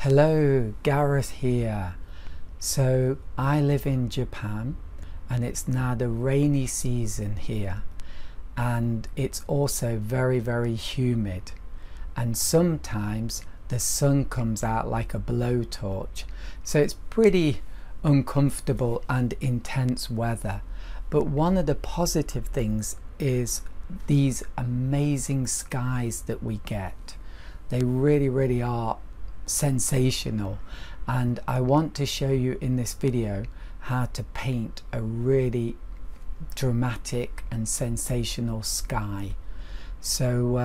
Hello, Gareth here. So I live in Japan and it's now the rainy season here, and it's also very humid, and sometimes the sun comes out like a blowtorch, so it's pretty uncomfortable and intense weather. But one of the positive things is these amazing skies that we get. They really are sensational, and I want to show you in this video how to paint a really dramatic and sensational sky. So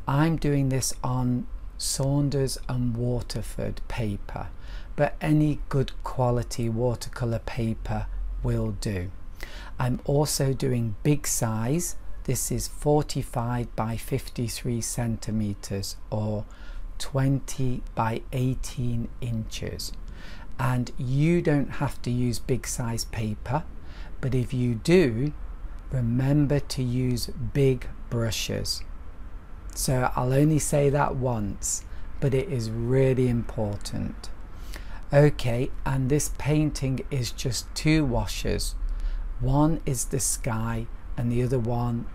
I'm doing this on Saunders and Waterford paper, but any good quality watercolor paper will do. I'm also doing big size. This is 45 by 53 centimeters or 20 by 18 inches, and you don't have to use big size paper, but if you do, remember to use big brushes. So I'll only say that once, but it is really important. Okay, and this painting is just two washes. One is the sky and the other one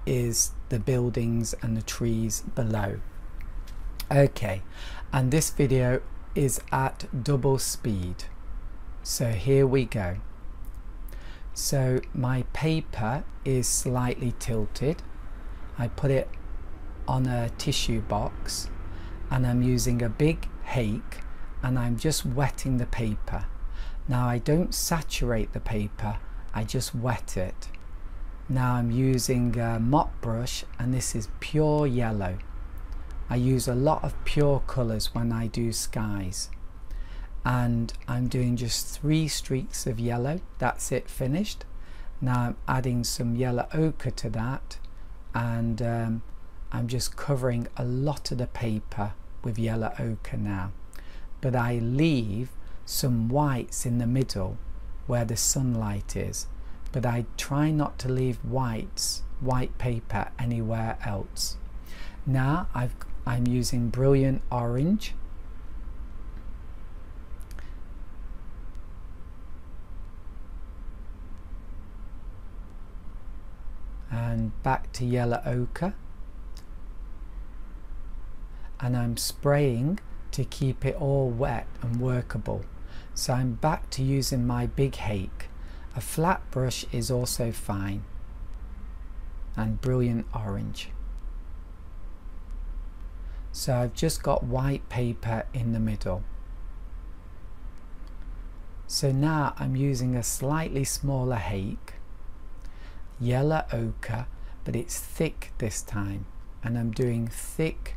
is the buildings and the trees below. Okay, and this video is at double speed, so here we go. So my paper is slightly tilted. I put it on a tissue box and I'm using a big hake and I'm just wetting the paper. Now I don't saturate the paper, I just wet it. Now I'm using a mop brush and this is pure yellow. I use a lot of pure colours when I do skies, and I'm doing just 3 streaks of yellow. That's it, finished. Now I'm adding some yellow ochre to that, and I'm just covering a lot of the paper with yellow ochre now, but I leave some whites in the middle where the sunlight is, but I try not to leave white paper anywhere else. Now I'm using brilliant orange, and back to yellow ochre, and I'm spraying to keep it all wet and workable. So I'm back to using my big hake. A flat brush is also fine, and brilliant orange. So I've just got white paper in the middle. So now I'm using a slightly smaller hake, yellow ochre, but it's thick this time, and I'm doing thick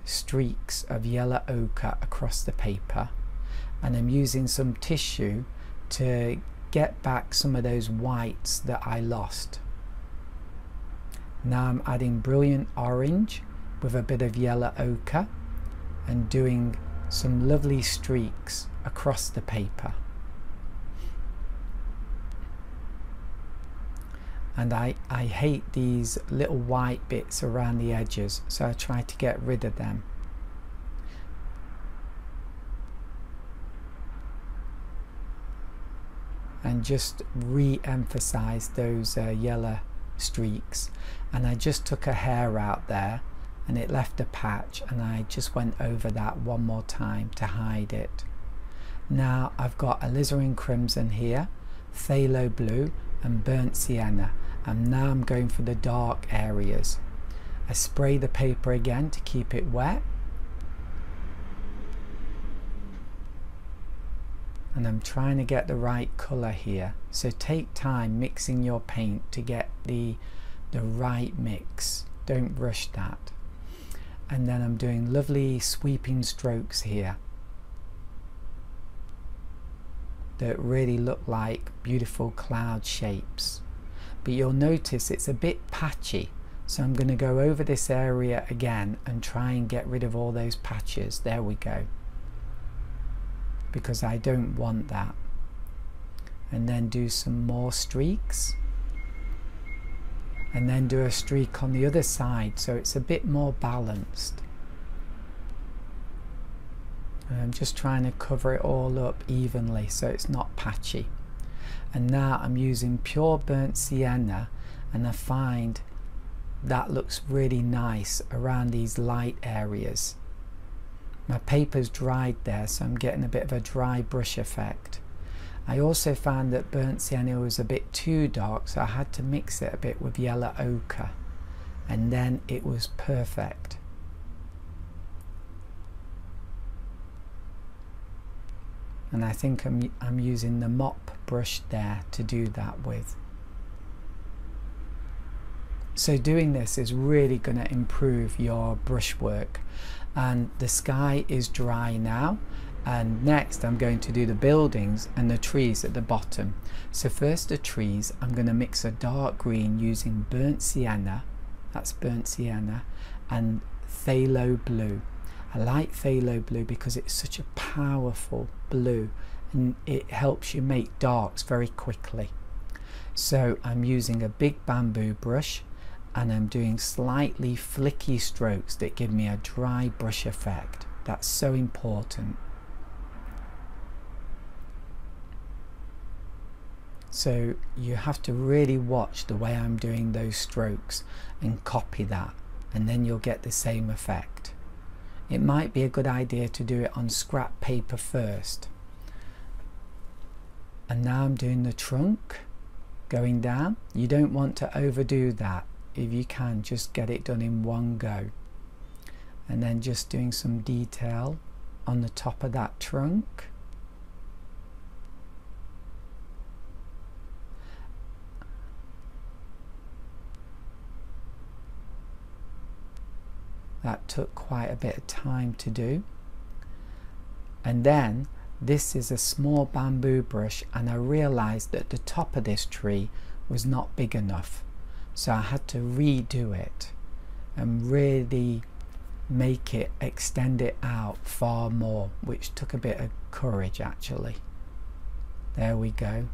streaks of yellow ochre across the paper, and I'm using some tissue to get back some of those whites that I lost. Now I'm adding brilliant orange with a bit of yellow ochre and doing some lovely streaks across the paper. And I hate these little white bits around the edges, so I try to get rid of them. And just re-emphasize those yellow streaks. And I just took a hair out there and it left a patch, and I just went over that one more time to hide it. Now I've got Alizarin Crimson here, Phthalo Blue and burnt Sienna, and now I'm going for the dark areas. I spray the paper again to keep it wet, and I'm trying to get the right colour here, so take time mixing your paint to get the right mix, don't rush that. And then I'm doing lovely sweeping strokes here that really look like beautiful cloud shapes, but you'll notice it's a bit patchy, so I'm going to go over this area again and try and get rid of all those patches. There we go, because I don't want that. And then do some more streaks, and then do a streak on the other side so it's a bit more balanced. And I'm just trying to cover it all up evenly so it's not patchy. And now I'm using pure burnt sienna, and I find that looks really nice around these light areas. My paper's dried there, so I'm getting a bit of a dry brush effect. I also found that burnt sienna was a bit too dark, so I had to mix it a bit with yellow ochre, and then it was perfect. And I think I'm using the mop brush there to do that with. So doing this is really going to improve your brushwork. And the sky is dry now, and next I'm going to do the buildings and the trees at the bottom. So first the trees, I'm going to mix a dark green using burnt sienna, that's burnt sienna, and phthalo blue. I like phthalo blue because it's such a powerful blue and it helps you make darks very quickly. So I'm using a big bamboo brush and I'm doing slightly flicky strokes that give me a dry brush effect. That's so important. So you have to really watch the way I'm doing those strokes and copy that, and then you'll get the same effect. It might be a good idea to do it on scrap paper first. And now I'm doing the trunk going down. You don't want to overdo that. If you can, just get it done in one go. And then just doing some detail on the top of that trunk. That took quite a bit of time to do. And then this is a small bamboo brush, and I realized that the top of this tree was not big enough, so I had to redo it and really make it extend it out far more, which took a bit of courage actually. There we go.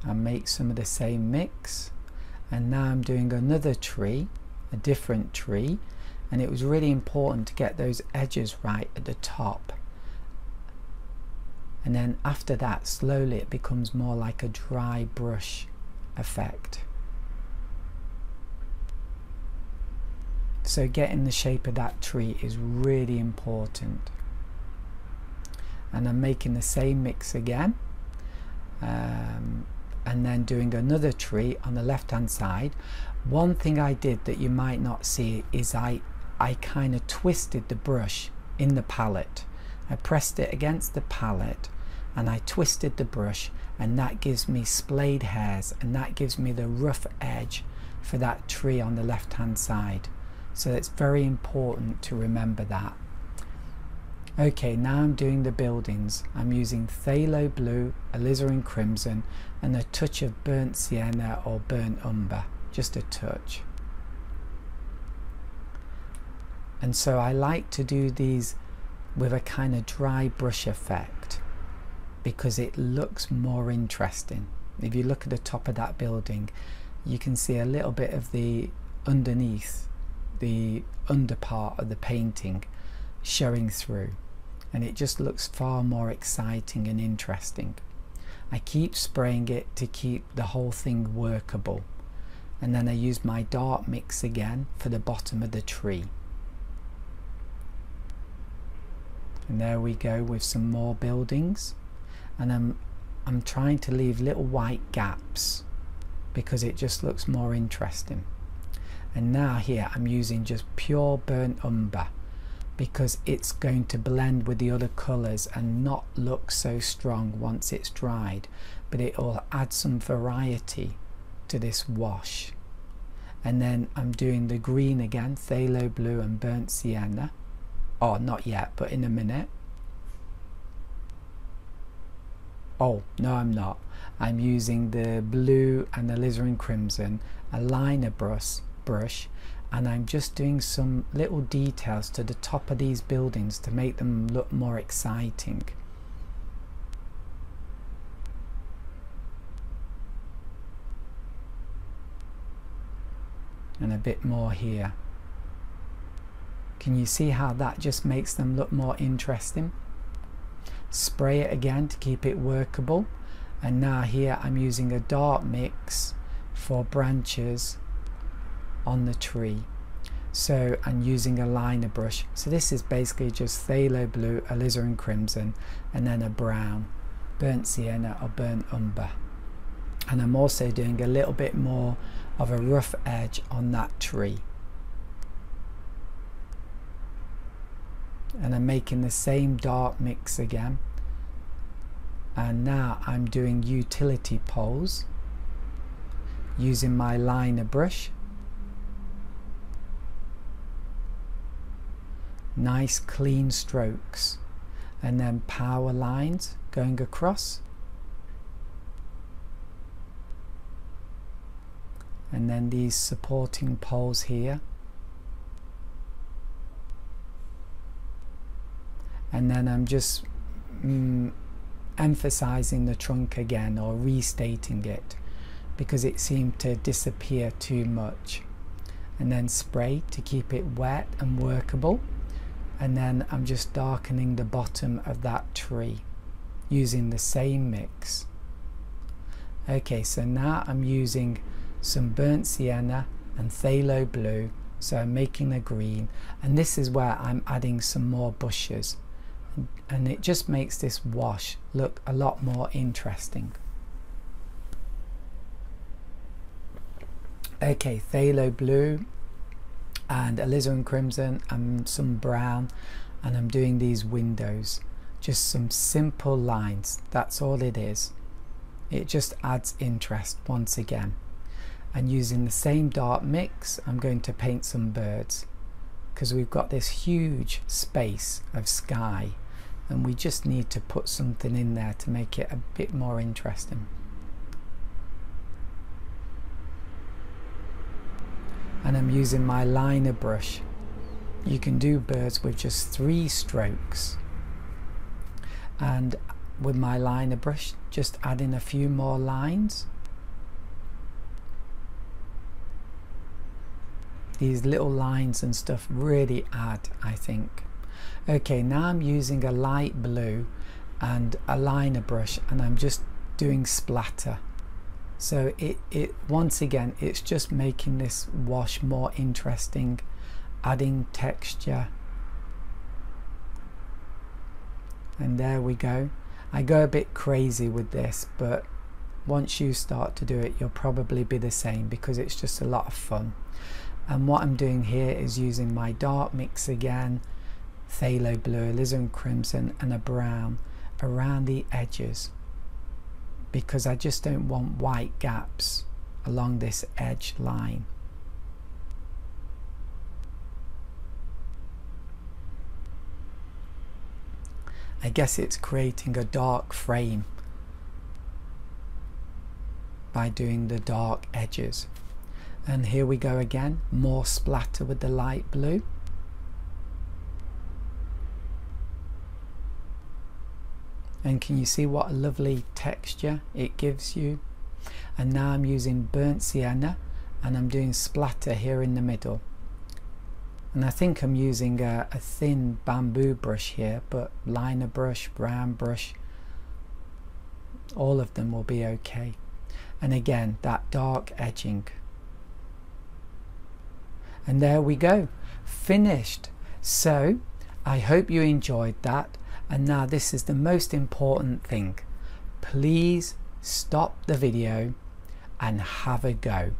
And make some of the same mix, and now I'm doing another tree, a different tree, and it was really important to get those edges right at the top, and then after that slowly it becomes more like a dry brush effect. So getting the shape of that tree is really important. And I'm making the same mix again, and then doing another tree on the left hand side. One thing I did that you might not see is I kind of twisted the brush in the palette. I pressed it against the palette and I twisted the brush, and that gives me splayed hairs, and that gives me the rough edge for that tree on the left hand side. So it's very important to remember that. Okay, now I'm doing the buildings. I'm using Phthalo Blue, Alizarin Crimson, and a touch of burnt sienna or burnt umber, just a touch. And so I like to do these with a kind of dry brush effect because it looks more interesting. If you look at the top of that building, you can see a little bit of the underneath, the under part of the painting showing through, and it just looks far more exciting and interesting. I keep spraying it to keep the whole thing workable, and then I use my dark mix again for the bottom of the tree. And there we go with some more buildings, and I'm trying to leave little white gaps because it just looks more interesting. And now here I'm using just pure burnt umber because it's going to blend with the other colours and not look so strong once it's dried, but it will add some variety to this wash. And then I'm doing the green again, Phthalo Blue and burnt sienna. Oh, not yet, but in a minute. Oh, no, I'm not. I'm using the blue and the Alizarin Crimson, a liner brush, and I'm just doing some little details to the top of these buildings to make them look more exciting. and a bit more here. Can you see how that just makes them look more interesting? Spray it again to keep it workable, and now here I'm using a dark mix for branches on the tree. So I'm using a liner brush. So this is basically just Phthalo Blue, Alizarin Crimson, and then a brown, burnt sienna or burnt umber. And I'm also doing a little bit more of a rough edge on that tree. And I'm making the same dark mix again. And now I'm doing utility poles using my liner brush. Nice clean strokes, and then power lines going across, and then these supporting poles here, and then I'm just emphasizing the trunk again, or restating it, because it seemed to disappear too much. And then spray to keep it wet and workable. And then I'm just darkening the bottom of that tree using the same mix. Okay, so now I'm using some burnt sienna and phthalo blue, so I'm making a green, and this is where I'm adding some more bushes, and it just makes this wash look a lot more interesting. Okay, phthalo blue and alizarin crimson and some brown, and I'm doing these windows, just some simple lines. That's all it is. It just adds interest once again. And using the same dark mix, I'm going to paint some birds, because we've got this huge space of sky and we just need to put something in there to make it a bit more interesting. And I'm using my liner brush. You can do birds with just 3 strokes, and with my liner brush just adding a few more lines. These little lines and stuff really add, I think. Okay, now I'm using a light blue and a liner brush, and I'm just doing splatter. So it once again, it's just making this wash more interesting, adding texture. And there we go. I go a bit crazy with this, but once you start to do it, you'll probably be the same, because it's just a lot of fun. And what I'm doing here is using my dark mix again, phthalo blue, alizarin crimson and a brown around the edges, because I just don't want white gaps along this edge line. I guess it's creating a dark frame by doing the dark edges. And here we go again, more splatter with the light blue. And can you see what a lovely texture it gives you? And now I'm using burnt sienna, and I'm doing splatter here in the middle. And I think I'm using a thin bamboo brush here, but liner brush, brown brush, all of them will be okay. And again, that dark edging. And there we go, finished. So I hope you enjoyed that. And now this is the most important thing. Please stop the video and have a go.